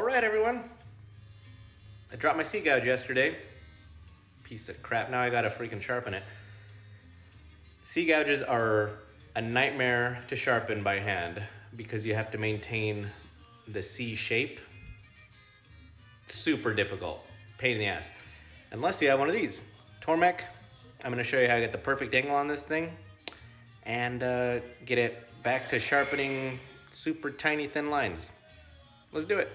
right, everyone. I dropped my c-gouge yesterday. Piece of crap. Now I gotta freaking sharpen it. C-gouges are a nightmare to sharpen by hand because you have to maintain the C shape. Super difficult. Pain in the ass. Unless you have one of these. Tormek. I'm gonna show you how to get the perfect angle on this thing and get it back to sharpening super tiny thin lines. Let's do it.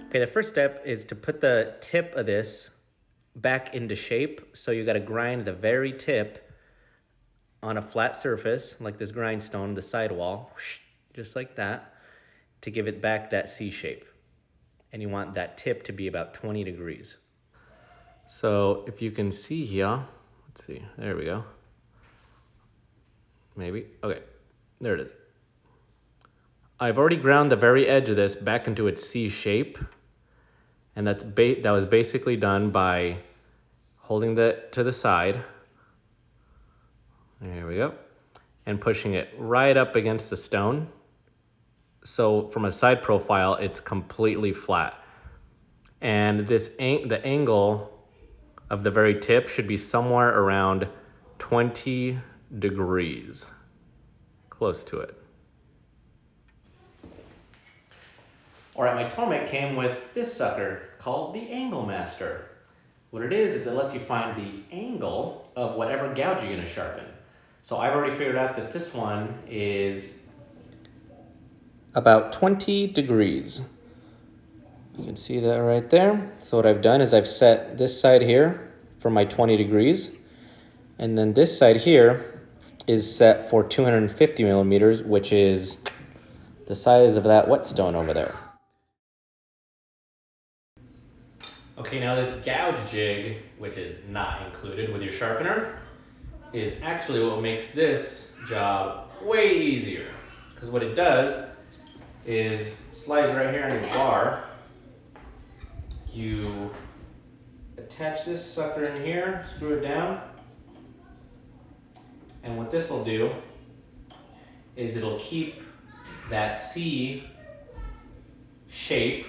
Okay, the first step is to put the tip of this back into shape. So you gotta grind the very tip on a flat surface, like this grindstone, the sidewall, just like that, to give it back that C shape. And you want that tip to be about 20 degrees. So if you can see here, let's see, there we go. Maybe, okay, there it is. I've already ground the very edge of this back into its C shape. And that was basically done by holding it to the side. There we go. And pushing it right up against the stone. So from a side profile, it's completely flat. And the angle of the very tip should be somewhere around 20 degrees. Close to it. All right, my Tormek came with this sucker called the Angle Master. What it is it lets you find the angle of whatever gouge you're gonna sharpen. So I've already figured out that this one is about 20 degrees. You can see that right there. So what I've done is I've set this side here for my 20 degrees. And then this side here is set for 250 millimeters, which is the size of that whetstone over there. Okay, now this gouge jig, which is not included with your sharpener, is actually what makes this job way easier. Because what it does is slides right here on your bar. You attach this sucker in here, screw it down, and what this will do is it'll keep that C shape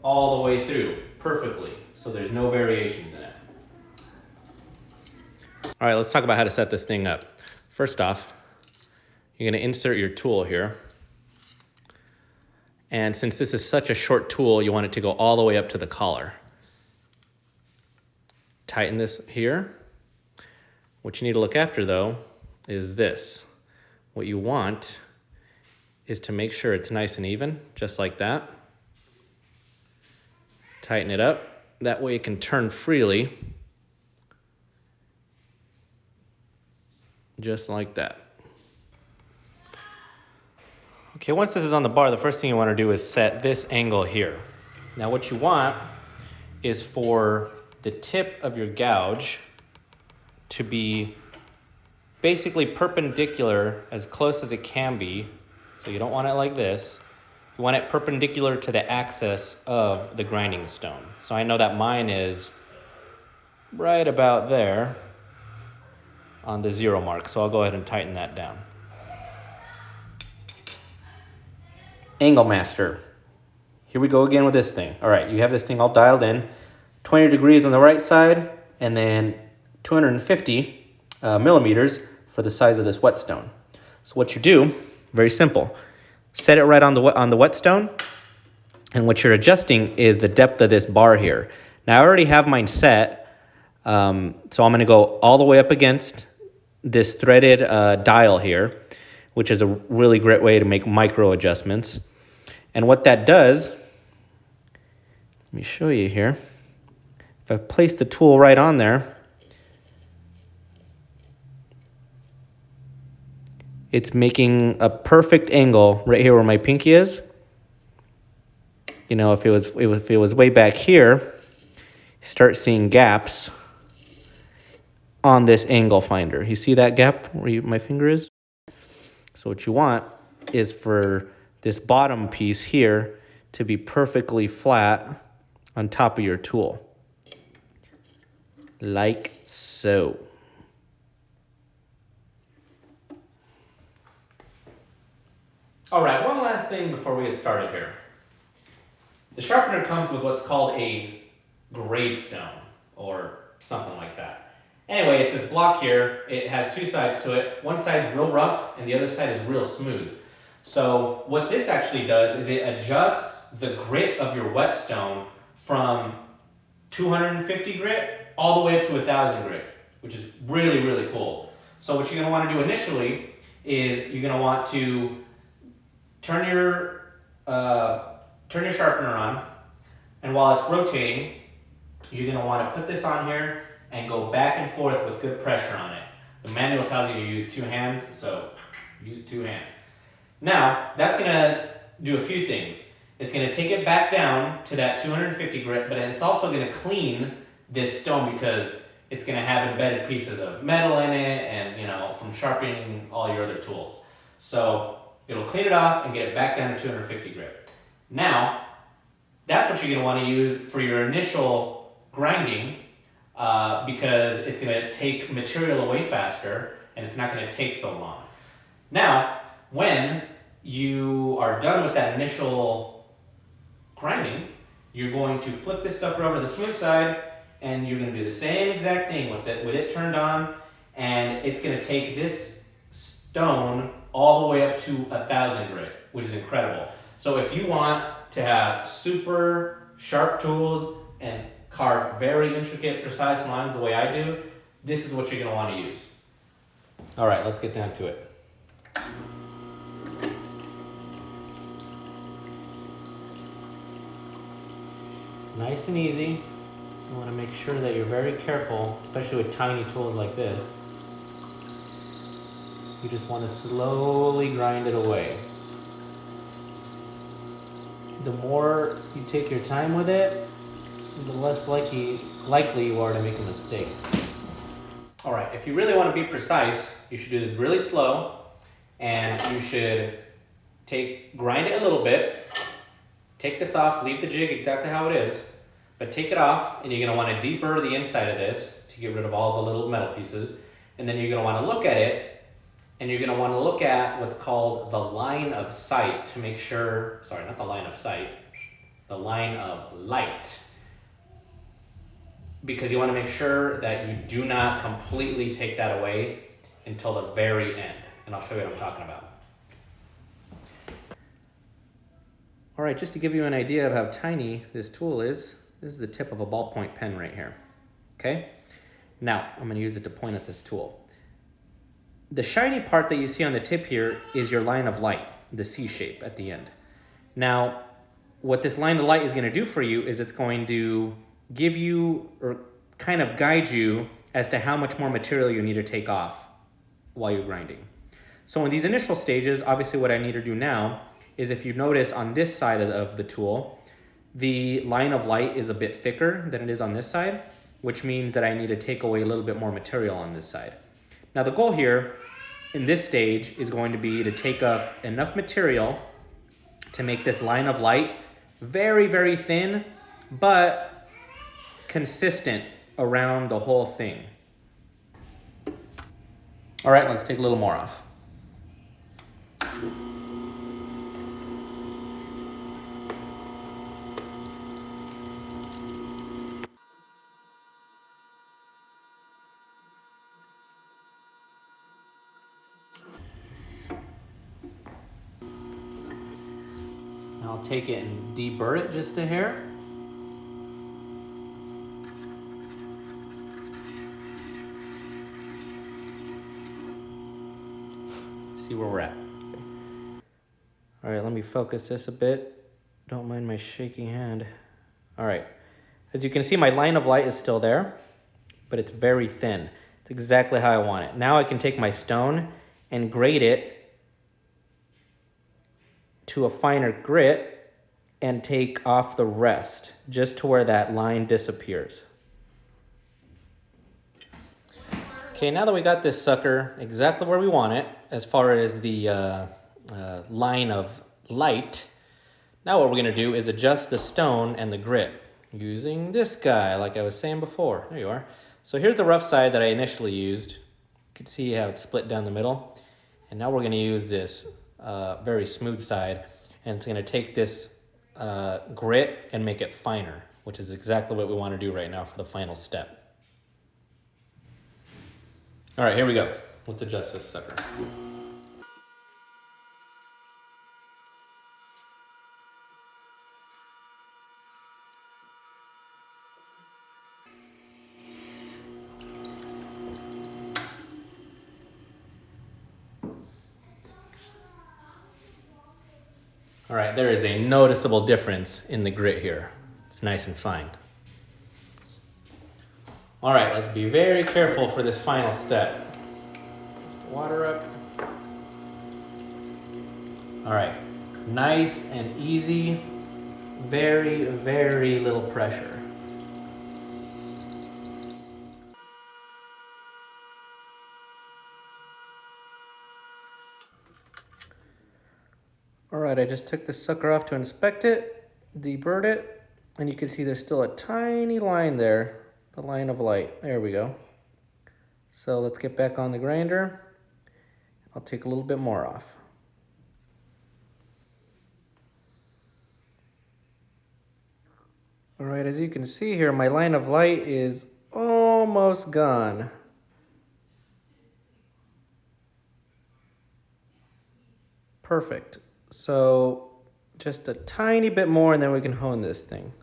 all the way through perfectly, so there's no variations in it. All right, let's talk about how to set this thing up. First off, you're gonna insert your tool here. And since this is such a short tool, you want it to go all the way up to the collar. Tighten this here. What you need to look after though is this. What you want is to make sure it's nice and even, just like that. Tighten it up. That way it can turn freely. Just like that. Okay, once this is on the bar, the first thing you want to do is set this angle here. Now what you want is for the tip of your gouge to be basically perpendicular as close as it can be. So you don't want it like this. You want it perpendicular to the axis of the grinding stone. So I know that mine is right about there on the 0 mark. So I'll go ahead and tighten that down. Angle Master. Here we go again with this thing. All right, you have this thing all dialed in. 20 degrees on the right side, and then 250 millimeters for the size of this whetstone. So what you do, very simple. Set it right on the whetstone, and what you're adjusting is the depth of this bar here. Now I already have mine set, so I'm gonna go all the way up against this threaded dial here, which is a really great way to make micro adjustments. And what that does, let me show you here. If I place the tool right on there, it's making a perfect angle right here where my pinky is. You know, if it was way back here, start seeing gaps on this angle finder. You see that gap where my finger is? So what you want is for this bottom piece here to be perfectly flat on top of your tool. Like so. All right, one last thing before we get started here. The sharpener comes with what's called a grade stone or something like that. Anyway, it's this block here. It has two sides to it. One side's real rough and the other side is real smooth. So what this actually does is it adjusts the grit of your whetstone from 250 grit all the way up to 1,000 grit, which is really, really cool. So what you're going to want to do initially is you're going to want to turn your sharpener on, and while it's rotating, you're going to want to put this on here and go back and forth with good pressure on it. The manual tells you to use 2 hands, so use 2 hands. Now, that's going to do a few things. It's going to take it back down to that 250 grit, but it's also going to clean this stone because it's going to have embedded pieces of metal in it and, you know, from sharpening all your other tools. So it'll clean it off and get it back down to 250 grit. Now, that's what you're going to want to use for your initial grinding because it's going to take material away faster and it's not going to take so long. Now, when you are done with that initial grinding, you're going to flip this sucker over to the smooth side and you're going to do the same exact thing with it turned on, and it's going to take this stone all the way up to 1,000 grit, which is incredible. So if you want to have super sharp tools and carve very intricate, precise lines the way I do, this is what you're going to want to use. All right, let's get down to it. Nice and easy. You want to make sure that you're very careful, especially with tiny tools like this. You just want to slowly grind it away. The more you take your time with it, the less likely you are to make a mistake. All right, if you really want to be precise, you should do this really slow, and you should grind it a little bit, take this off, leave the jig exactly how it is, but take it off, and you're going to want to deburr the inside of this to get rid of all the little metal pieces, and then you're going to want to look at it, and you're going to want to look at what's called the line of sight to make sure, sorry, not the line of sight, the line of light, because you want to make sure that you do not completely take that away until the very end, and I'll show you what I'm talking about. All right, just to give you an idea of how tiny this tool is, this is the tip of a ballpoint pen right here, okay? Now, I'm gonna use it to point at this tool. The shiny part that you see on the tip here is your line of light, the C shape at the end. Now, what this line of light is gonna do for you is it's going to give you, or kind of guide you as to how much more material you need to take off while you're grinding. So in these initial stages, obviously what I need to do now is, if you notice on this side of the tool, the line of light is a bit thicker than it is on this side, which means that I need to take away a little bit more material on this side. Now the goal here in this stage is going to be to take up enough material to make this line of light very, very thin, but consistent around the whole thing. All right, let's take a little more off. I'll take it and deburr it just a hair. See where we're at. Okay. All right, let me focus this a bit. Don't mind my shaking hand. All right, as you can see, my line of light is still there, but it's very thin. It's exactly how I want it. Now I can take my stone and grade it to a finer grit and take off the rest just to where that line disappears. Okay, now that we got this sucker exactly where we want it, as far as the line of light, now what we're gonna do is adjust the stone and the grit using this guy, like I was saying before. There you are. So here's the rough side that I initially used. You can see how it's split down the middle. And now we're gonna use this very smooth side, and it's gonna take this grit and make it finer, which is exactly what we wanna do right now for the final step. All right, here we go. Let's adjust this sucker. All right, there is a noticeable difference in the grit here. It's nice and fine. All right, let's be very careful for this final step. Water up. All right, nice and easy, very, very little pressure. All right, I just took this sucker off to inspect it, deburred it, and you can see there's still a tiny line there, the line of light. There we go. So let's get back on the grinder. I'll take a little bit more off. All right, as you can see here, my line of light is almost gone. Perfect. So just a tiny bit more and then we can hone this thing.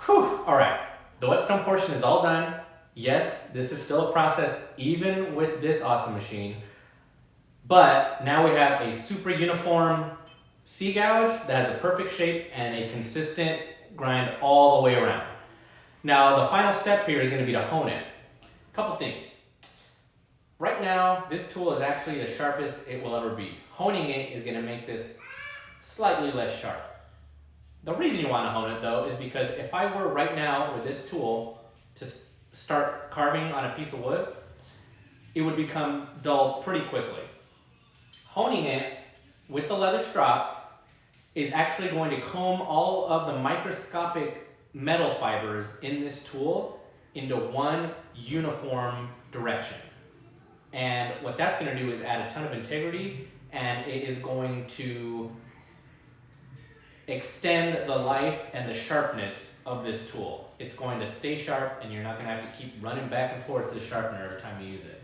Whew, all right. The whetstone portion is all done. Yes, this is still a process even with this awesome machine. But now we have a super uniform c-gouge that has a perfect shape and a consistent grind all the way around. Now the final step here is going to be to hone it. A couple things. Right now, this tool is actually the sharpest it will ever be. Honing it is going to make this slightly less sharp. The reason you want to hone it though is because if I were right now with this tool to start carving on a piece of wood, it would become dull pretty quickly. Honing it with the leather strop is actually going to comb all of the microscopic metal fibers in this tool into one uniform direction. And what that's going to do is add a ton of integrity, and it is going to extend the life and the sharpness of this tool. It's going to stay sharp, and you're not going to have to keep running back and forth to the sharpener every time you use it.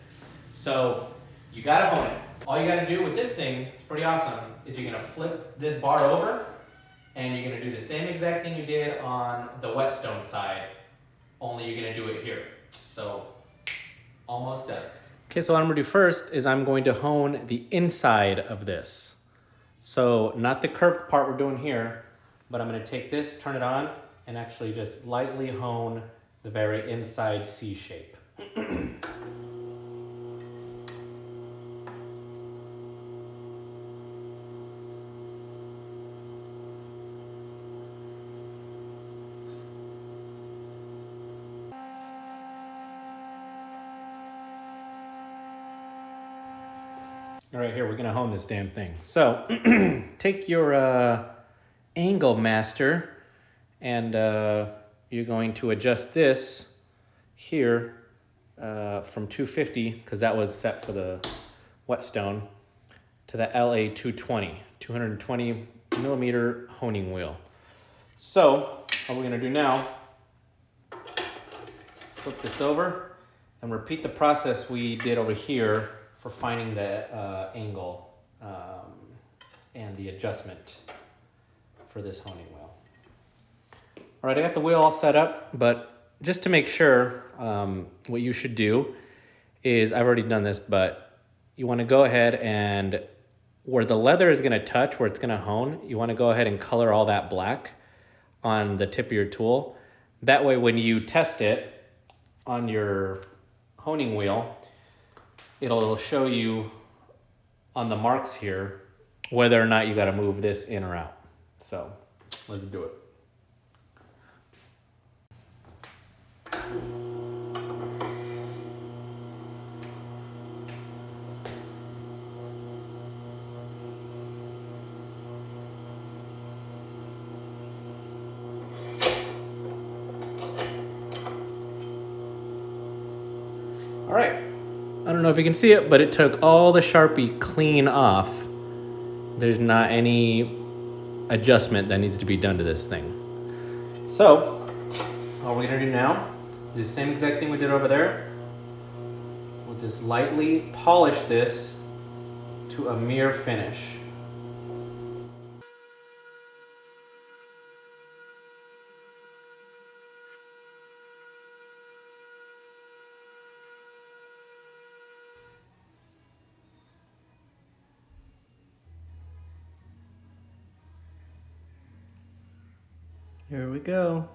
So you got to hone it. All you got to do with this thing, it's pretty awesome, is you're going to flip this bar over, and you're going to do the same exact thing you did on the whetstone side, only you're going to do it here. So almost done. Okay, so what I'm going to do first is I'm going to hone the inside of this. So not the curved part we're doing here, but I'm going to take this, turn it on, and actually just lightly hone the very inside C shape. All right, here, we're gonna hone this damn thing. So take your angle master and you're going to adjust this here from 250, because that was set for the whetstone, to the LA 220, 220 millimeter honing wheel. So what we're gonna do now, flip this over and repeat the process we did over here for finding the angle and the adjustment for this honing wheel. All right, I got the wheel all set up, but just to make sure, what you should do is, I've already done this, but you want to go ahead and where the leather is going to touch, where it's going to hone, you want to go ahead and color all that black on the tip of your tool. That way when you test it on your honing wheel, it'll show you on the marks here whether or not you got to move this in or out. So let's do it. All right, I don't know if you can see it, but it took all the Sharpie clean off. There's not any adjustment that needs to be done to this thing. So, all we're gonna do now is the same exact thing we did over there. We'll just lightly polish this to a mere finish. Here we go.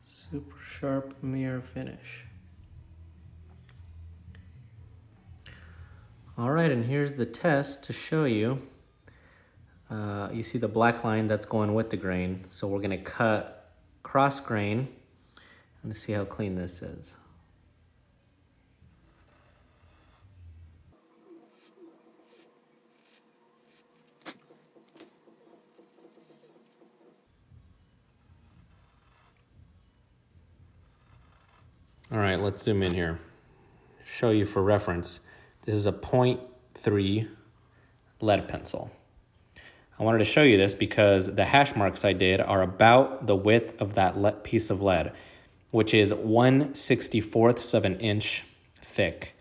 Super sharp mirror finish. All right, and here's the test to show you. You see the black line that's going with the grain. So we're gonna cut cross grain and see how clean this is. All right, let's zoom in here. Show you for reference. This is a 0.3 lead pencil. I wanted to show you this because the hash marks I did are about the width of that piece of lead, which is 1/64 of an inch thick.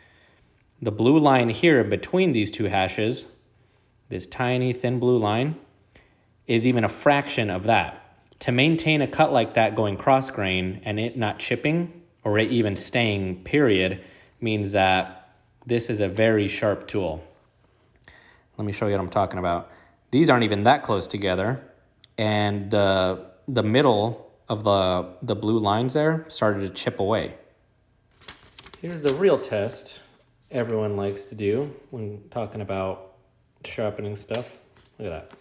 The blue line here in between these two hashes, this tiny thin blue line, is even a fraction of that. To maintain a cut like that going cross grain and it not chipping or it even staying period means that this is a very sharp tool. Let me show you what I'm talking about. These aren't even that close together, and the middle of the blue lines there started to chip away. Here's the real test everyone likes to do when talking about sharpening stuff. Look at that.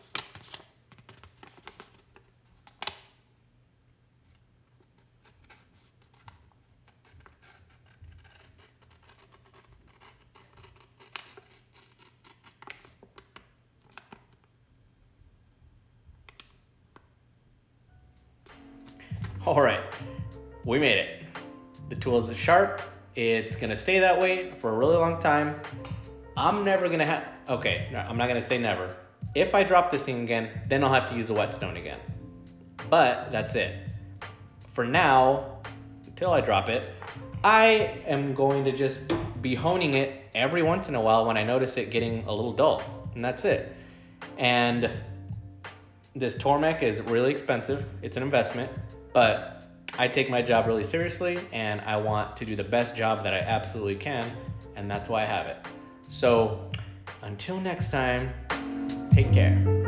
All right, we made it. The tool is sharp. It's gonna stay that way for a really long time. I'm never gonna have, okay, no, I'm not gonna say never. If I drop this thing again, then I'll have to use a whetstone again. But that's it. For now, until I drop it, I am going to just be honing it every once in a while when I notice it getting a little dull, and that's it. And this Tormek is really expensive. It's an investment. But I take my job really seriously and I want to do the best job that I absolutely can, and that's why I have it. So until next time, take care.